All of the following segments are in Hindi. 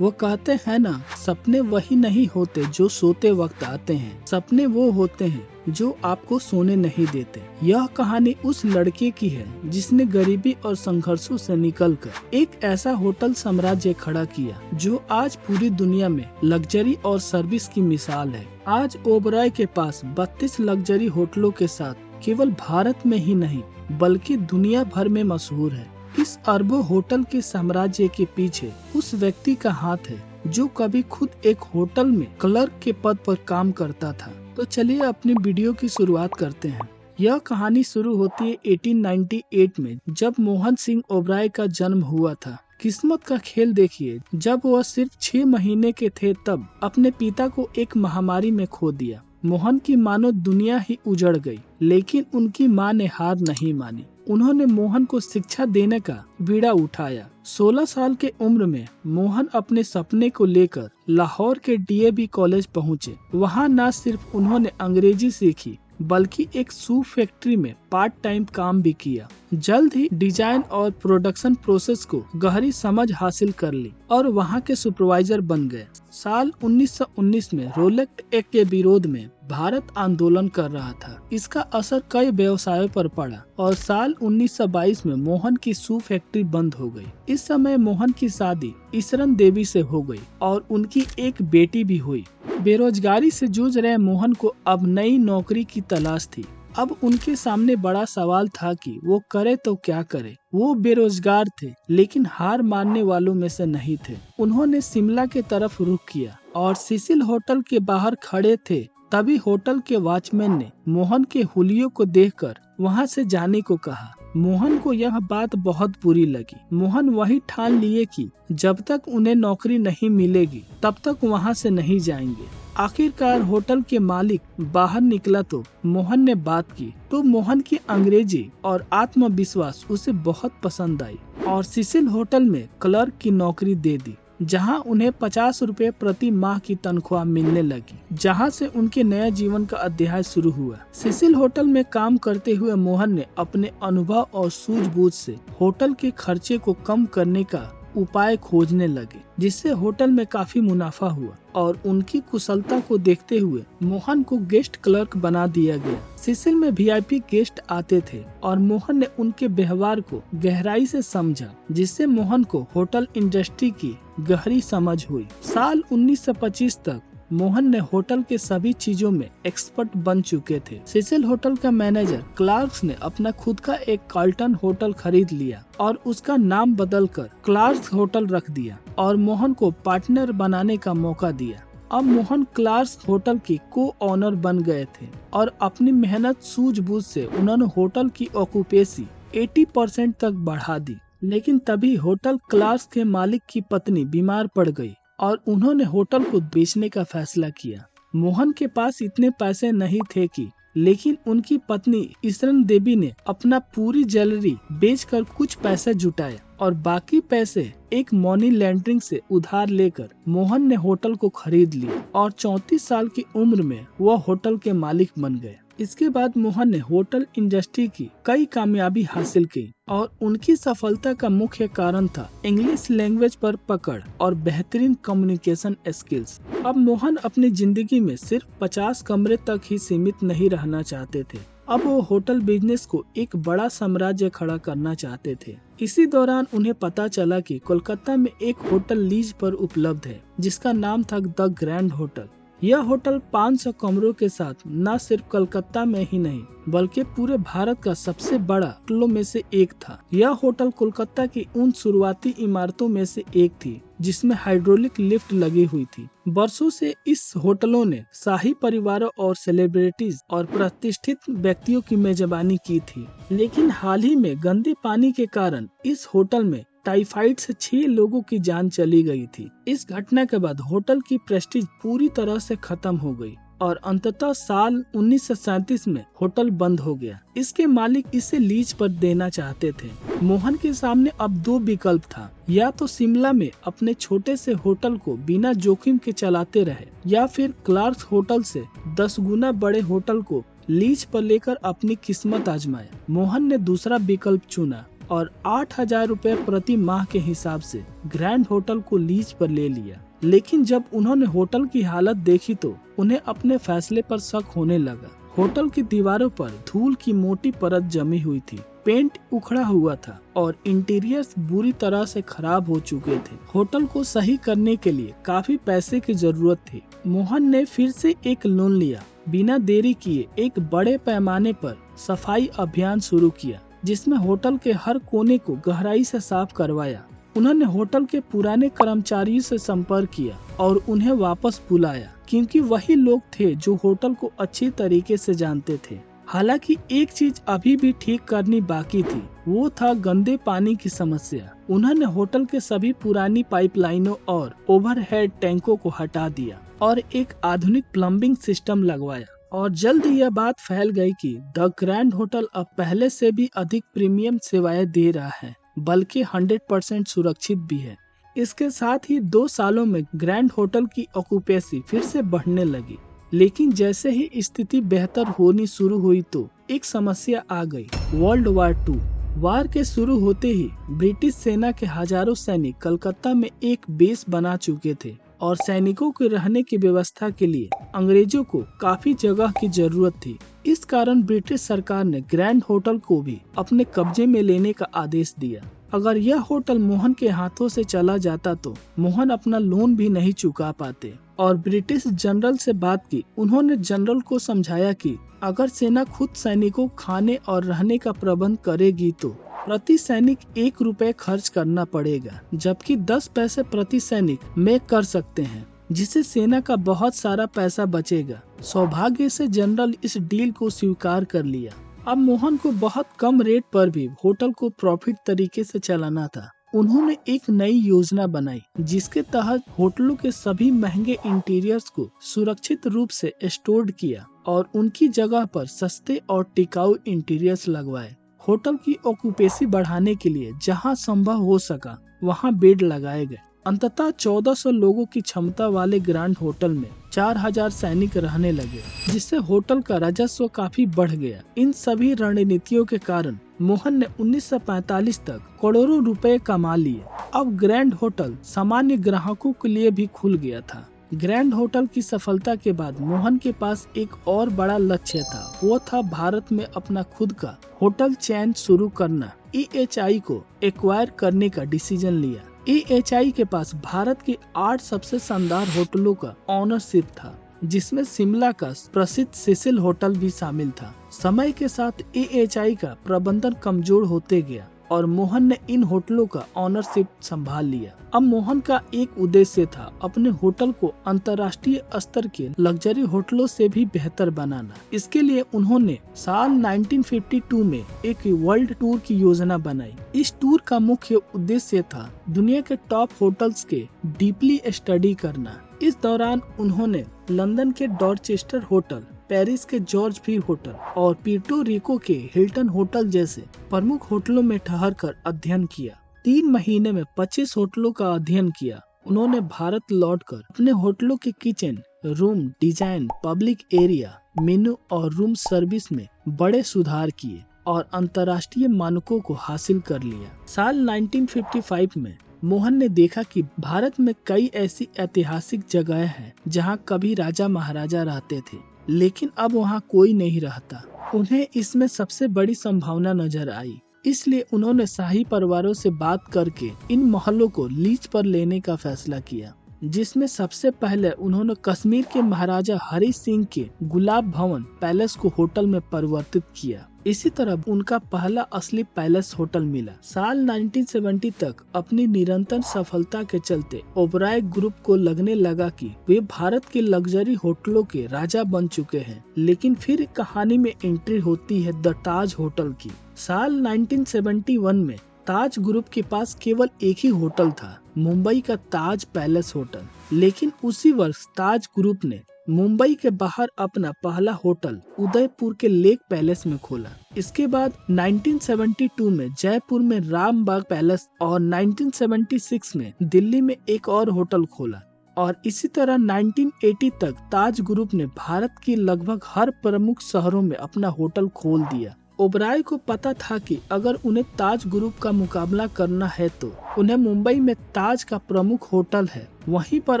वो कहते हैं ना, सपने वही नहीं होते जो सोते वक्त आते हैं, सपने वो होते हैं जो आपको सोने नहीं देते। यह कहानी उस लड़के की है जिसने गरीबी और संघर्षों से निकलकर एक ऐसा होटल साम्राज्य खड़ा किया जो आज पूरी दुनिया में लग्जरी और सर्विस की मिसाल है। आज ओबराय के पास 32 लग्जरी होटलों के साथ केवल भारत में ही नहीं बल्कि दुनिया भर में मशहूर है। इस अरबों होटल के साम्राज्य के पीछे उस व्यक्ति का हाथ है जो कभी खुद एक होटल में क्लर्क के पद पर काम करता था। तो चलिए अपनी वीडियो की शुरुआत करते हैं। यह कहानी शुरू होती है 1898 में, जब मोहन सिंह ओबराय का जन्म हुआ था। किस्मत का खेल देखिए, जब वह सिर्फ 6 महीने के थे तब अपने पिता को एक महामारी में खो दिया। मोहन की मानो दुनिया ही उजड़ गई, लेकिन उनकी मां ने हार नहीं मानी। उन्होंने मोहन को शिक्षा देने का बीड़ा उठाया। 16 साल के उम्र में मोहन अपने सपने को लेकर लाहौर के डीएवी कॉलेज पहुँचे। वहाँ न सिर्फ उन्होंने अंग्रेजी सीखी बल्कि एक शू फैक्ट्री में पार्ट टाइम काम भी किया। जल्द ही डिजाइन और प्रोडक्शन प्रोसेस को गहरी समझ हासिल कर ली और वहां के सुपरवाइजर बन गए। साल 1919 में रोलेक्ट एक्ट के विरोध में भारत आंदोलन कर रहा था। इसका असर कई व्यवसायों पर पड़ा और साल 1922 में मोहन की शू फैक्ट्री बंद हो गई। इस समय मोहन की शादी ईसरन देवी से हो गई और उनकी एक बेटी भी हुई। बेरोजगारी से जूझ रहे मोहन को अब नई नौकरी की तलाश थी। अब उनके सामने बड़ा सवाल था कि वो करे तो क्या करे। वो बेरोजगार थे लेकिन हार मानने वालों में से नहीं थे। उन्होंने शिमला के तरफ रुख किया और सिसिल होटल के बाहर खड़े थे। तभी होटल के वॉचमैन ने मोहन के हुलियों को देखकर वहां से जाने को कहा। मोहन को यह बात बहुत बुरी लगी। मोहन वही ठान लिए कि जब तक उन्हें नौकरी नहीं मिलेगी तब तक वहां से नहीं जाएंगे। आखिरकार होटल के मालिक बाहर निकला तो मोहन ने बात की तो मोहन की अंग्रेजी और आत्मविश्वास उसे बहुत पसंद आई और सिसिल होटल में क्लर्क की नौकरी दे दी, जहां उन्हें 50 रुपए प्रति माह की तनख्वाह मिलने लगी, जहां से उनके नए जीवन का अध्याय शुरू हुआ। सिसिल होटल में काम करते हुए मोहन ने अपने अनुभव और सूझबूझ से होटल के खर्चे को कम करने का उपाय खोजने लगे, जिससे होटल में काफी मुनाफा हुआ और उनकी कुशलता को देखते हुए मोहन को गेस्ट क्लर्क बना दिया गया। सिसिल में वीआईपी गेस्ट आते थे और मोहन ने उनके व्यवहार को गहराई से समझा, जिससे मोहन को होटल इंडस्ट्री की गहरी समझ हुई। साल 1925 तक मोहन ने होटल के सभी चीजों में एक्सपर्ट बन चुके थे। सिसिल होटल का मैनेजर क्लार्क्स ने अपना खुद का एक कार्ल्टन होटल खरीद लिया और उसका नाम बदलकर क्लार्क्स होटल रख दिया और मोहन को पार्टनर बनाने का मौका दिया। अब मोहन क्लार्क्स होटल के को ऑनर बन गए थे और अपनी मेहनत सूझबूझ से उन्होंने होटल की ऑक्यूपेंसी 80% तक बढ़ा दी। लेकिन तभी होटल क्लार्क्स के मालिक की पत्नी बीमार पड़ गई और उन्होंने होटल को बेचने का फैसला किया। मोहन के पास इतने पैसे नहीं थे लेकिन उनकी पत्नी ईसरन देवी ने अपना पूरी ज्वेलरी बेचकर कुछ पैसे जुटाए और बाकी पैसे एक मनी लैंडरिंग से उधार लेकर मोहन ने होटल को खरीद लिया और 34 साल की उम्र में वह होटल के मालिक बन गए। इसके बाद मोहन ने होटल इंडस्ट्री की कई कामयाबी हासिल की और उनकी सफलता का मुख्य कारण था इंग्लिश लैंग्वेज पर पकड़ और बेहतरीन कम्युनिकेशन स्किल्स। अब मोहन अपनी जिंदगी में सिर्फ 50 कमरे तक ही सीमित नहीं रहना चाहते थे। अब वो होटल बिजनेस को एक बड़ा साम्राज्य खड़ा करना चाहते थे। इसी दौरान उन्हें पता चला कि कोलकाता में एक होटल लीज पर उपलब्ध है जिसका नाम था द ग्रैंड होटल। यह होटल 500 कमरों के साथ न सिर्फ कलकत्ता में ही नहीं बल्कि पूरे भारत का सबसे बड़ा होटलों में से एक था। यह होटल कोलकाता की उन शुरुआती इमारतों में से एक थी जिसमें हाइड्रोलिक लिफ्ट लगी हुई थी। वर्षों से इस होटलों ने शाही परिवारों और सेलिब्रिटीज और प्रतिष्ठित व्यक्तियों की मेजबानी की थी, लेकिन हाल ही में गंदे पानी के कारण इस होटल में टाइफाइड से 6 लोगों की जान चली गई थी। इस घटना के बाद होटल की प्रेस्टीज पूरी तरह से खत्म हो गई और अंततः साल 1937 में होटल बंद हो गया। इसके मालिक इसे लीज पर देना चाहते थे। मोहन के सामने अब 2 विकल्प था, या तो शिमला में अपने छोटे से होटल को बिना जोखिम के चलाते रहे या फिर क्लार्क्स होटल से 10 गुना बड़े होटल को लीज पर लेकर अपनी किस्मत आजमाए। मोहन ने दूसरा विकल्प चुना और 8,000 रुपए प्रति माह के हिसाब से ग्रैंड होटल को लीज पर ले लिया। लेकिन जब उन्होंने होटल की हालत देखी तो उन्हें अपने फैसले पर शक होने लगा। होटल की दीवारों पर धूल की मोटी परत जमी हुई थी, पेंट उखड़ा हुआ था और इंटीरियर्स बुरी तरह से खराब हो चुके थे। होटल को सही करने के लिए काफी पैसे की जरूरत थी। मोहन ने फिर से एक लोन लिया। बिना देरी किए एक बड़े पैमाने पर सफाई अभियान शुरू किया, जिसमें होटल के हर कोने को गहराई से साफ करवाया। उन्होंने होटल के पुराने कर्मचारियों से संपर्क किया और उन्हें वापस बुलाया, क्योंकि वही लोग थे जो होटल को अच्छी तरीके से जानते थे। हालांकि एक चीज अभी भी ठीक करनी बाकी थी, वो था गंदे पानी की समस्या। उन्होंने होटल के सभी पुरानी पाइपलाइनों और ओवरहेड टैंकों को हटा दिया और एक आधुनिक प्लम्बिंग सिस्टम लगवाया। और जल्द यह बात फैल गई कि द ग्रैंड होटल अब पहले से भी अधिक प्रीमियम सेवाएं दे रहा है, बल्कि 100% सुरक्षित भी है। इसके साथ ही 2 सालों में ग्रैंड होटल की ऑक्यूपेंसी फिर से बढ़ने लगी। लेकिन जैसे ही स्थिति बेहतर होनी शुरू हुई तो एक समस्या आ गई, वर्ल्ड वार 2। वार के शुरू होते ही ब्रिटिश सेना के हजारों सैनिक कलकत्ता में एक बेस बना चुके थे और सैनिकों के रहने की व्यवस्था के लिए अंग्रेजों को काफी जगह की जरूरत थी। इस कारण ब्रिटिश सरकार ने ग्रैंड होटल को भी अपने कब्जे में लेने का आदेश दिया। अगर यह होटल मोहन के हाथों से चला जाता तो मोहन अपना लोन भी नहीं चुका पाते और ब्रिटिश जनरल से बात की। उन्होंने जनरल को समझाया कि अगर सेना खुद सैनिकों खाने और रहने का प्रबंध करेगी तो प्रति सैनिक 1 रुपए खर्च करना पड़ेगा, जबकि 10 पैसे प्रति सैनिक में कर सकते हैं, जिससे सेना का बहुत सारा पैसा बचेगा। सौभाग्य से जनरल इस डील को स्वीकार कर लिया। अब मोहन को बहुत कम रेट पर भी होटल को प्रॉफिट तरीके से चलाना था। उन्होंने एक नई योजना बनाई, जिसके तहत होटलों के सभी महंगे इंटीरियर्स को सुरक्षित रूप से स्टोर किया और उनकी जगह पर सस्ते और टिकाऊ इंटीरियर्स लगवाए। होटल की ऑक्यूपेंसी बढ़ाने के लिए जहां संभव हो सका वहां बेड लगाए गए। अंततः 1400 लोगों की क्षमता वाले ग्रैंड होटल में 4000 सैनिक रहने लगे, जिससे होटल का राजस्व काफी बढ़ गया। इन सभी रणनीतियों के कारण मोहन ने 1945 तक करोड़ों रुपए कमा लिए। अब ग्रैंड होटल सामान्य ग्राहकों के लिए भी खुल गया था। ग्रैंड होटल की सफलता के बाद मोहन के पास एक और बड़ा लक्ष्य था, वो था भारत में अपना खुद का होटल चेन शुरू करना। EHI को एक्वायर करने का डिसीजन लिया। EHI के पास भारत के 8 सबसे शानदार होटलों का ऑनरशिप था, जिसमें शिमला का प्रसिद्ध सिसिल होटल भी शामिल था। समय के साथ EHI का प्रबंधन कमजोर होते गया और मोहन ने इन होटलों का ऑनरशिप संभाल लिया। अब मोहन का एक उद्देश्य था, अपने होटल को अंतर्राष्ट्रीय स्तर के लग्जरी होटलों से भी बेहतर बनाना। इसके लिए उन्होंने साल 1952 में एक वर्ल्ड टूर की योजना बनाई। इस टूर का मुख्य उद्देश्य था दुनिया के टॉप होटल्स के डीपली स्टडी करना। इस दौरान उन्होंने लंदन के डॉर्चेस्टर होटल, पेरिस के जॉर्ज भी होटल और पुर्टो रिको के हिल्टन होटल जैसे प्रमुख होटलों में ठहर कर अध्ययन किया। 3 महीने में 25 होटलों का अध्ययन किया। उन्होंने भारत लौटकर अपने होटलों के kitchen, room design, public area, मेनू और रूम सर्विस में बड़े सुधार किए और अंतर्राष्ट्रीय मानकों को हासिल कर लिया। साल 1955 में मोहन ने देखा कि भारत में कई ऐसी ऐतिहासिक जगह हैं जहां कभी राजा महाराजा रहते थे, लेकिन अब वहां कोई नहीं रहता। उन्हें इसमें सबसे बड़ी संभावना नजर आई, इसलिए उन्होंने शाही परिवारों से बात करके इन महलों को लीज पर लेने का फैसला किया, जिसमें सबसे पहले उन्होंने कश्मीर के महाराजा हरि सिंह के गुलाब भवन पैलेस को होटल में परिवर्तित किया। इसी तरह उनका पहला असली पैलेस होटल मिला। साल 1970 तक अपनी निरंतर सफलता के चलते ओबराय ग्रुप को लगने लगा कि वे भारत के लग्जरी होटलों के राजा बन चुके हैं। लेकिन फिर कहानी में एंट्री होती है द ताज होटल की। साल 1971 में ताज ग्रुप के पास केवल एक ही होटल था, मुंबई का ताज पैलेस होटल। लेकिन उसी वर्ष ताज ग्रुप ने मुंबई के बाहर अपना पहला होटल उदयपुर के लेक पैलेस में खोला। इसके बाद 1972 में जयपुर में रामबाग पैलेस और 1976 में दिल्ली में एक और होटल खोला और इसी तरह 1980 तक ताज ग्रुप ने भारत की लगभग हर प्रमुख शहरों में अपना होटल खोल दिया। ओबराय को पता था कि अगर उन्हें ताज ग्रुप का मुकाबला करना है तो उन्हें मुंबई में ताज का प्रमुख होटल है वहीं पर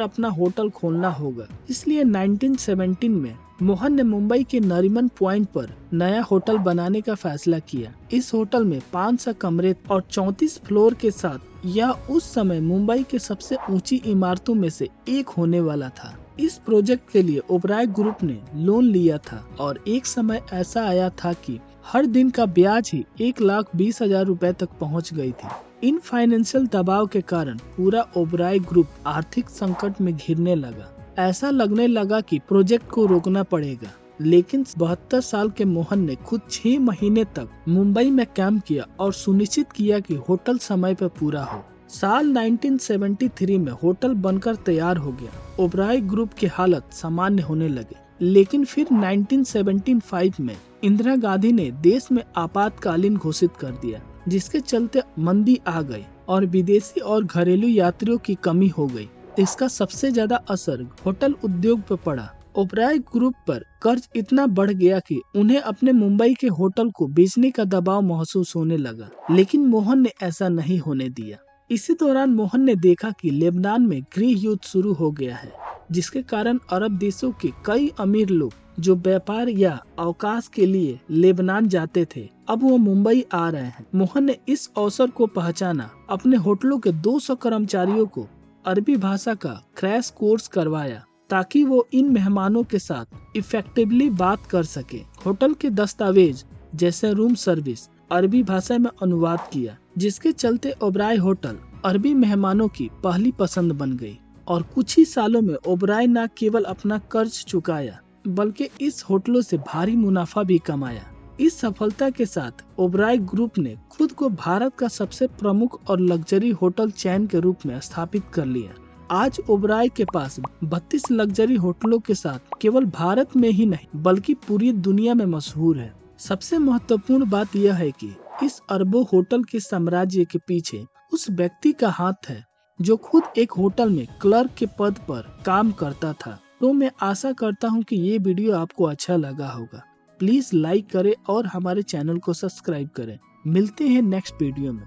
अपना होटल खोलना होगा। इसलिए 1917 में मोहन ने मुंबई के नरीमन पॉइंट पर नया होटल बनाने का फैसला किया। इस होटल में 500 कमरे और 34 फ्लोर के साथ यह उस समय मुंबई के सबसे ऊंची इमारतों में से एक होने वाला था। इस प्रोजेक्ट के लिए ओबराय ग्रुप ने लोन लिया था और एक समय ऐसा आया था कि हर दिन का ब्याज ही 1,20,000 रुपए तक पहुंच गई थी। इन फाइनेंशियल दबाव के कारण पूरा ओबराय ग्रुप आर्थिक संकट में घिरने लगा। ऐसा लगने लगा कि प्रोजेक्ट को रोकना पड़ेगा, लेकिन 72 साल के मोहन ने खुद 6 महीने तक मुंबई में कैंप किया और सुनिश्चित किया कि होटल समय पर पूरा हो। साल 1973 में होटल बनकर तैयार हो गया। ओबराय ग्रुप की हालत सामान्य होने लगे, लेकिन फिर 1975 में इंदिरा गांधी ने देश में आपातकालीन घोषित कर दिया, जिसके चलते मंदी आ गई और विदेशी और घरेलू यात्रियों की कमी हो गई। इसका सबसे ज्यादा असर होटल उद्योग पर पड़ा। ओबराय ग्रुप पर कर्ज इतना बढ़ गया कि उन्हें अपने मुंबई के होटल को बेचने का दबाव महसूस होने लगा, लेकिन मोहन ने ऐसा नहीं होने दिया। इसी दौरान मोहन ने देखा कि लेबनान में गृह युद्ध शुरू हो गया है, जिसके कारण अरब देशों के कई अमीर लोग जो व्यापार या अवकाश के लिए लेबनान जाते थे, अब वो मुंबई आ रहे हैं। मोहन ने इस अवसर को पहचाना, अपने होटलों के 200 कर्मचारियों को अरबी भाषा का क्रैश कोर्स करवाया ताकि वो इन मेहमानों के साथ इफेक्टिवली बात कर सके। होटल के दस्तावेज जैसे रूम सर्विस अरबी भाषा में अनुवाद किया, जिसके चलते ओबराय होटल अरबी मेहमानों की पहली पसंद बन गई और कुछ ही सालों में ओबराय न केवल अपना कर्ज चुकाया बल्कि इस होटलों से भारी मुनाफा भी कमाया। इस सफलता के साथ ओबराय ग्रुप ने खुद को भारत का सबसे प्रमुख और लग्जरी होटल चैन के रूप में स्थापित कर लिया। आज ओबराय के पास 32 लग्जरी होटलों के साथ केवल भारत में ही नहीं बल्कि पूरी दुनिया में मशहूर है। सबसे महत्वपूर्ण बात यह है कि इस अरबों होटल के साम्राज्य के पीछे उस व्यक्ति का हाथ है जो खुद एक होटल में क्लर्क के पद पर काम करता था। तो मैं आशा करता हूँ कि ये वीडियो आपको अच्छा लगा होगा। प्लीज लाइक करें और हमारे चैनल को सब्सक्राइब करें। मिलते हैं नेक्स्ट वीडियो में।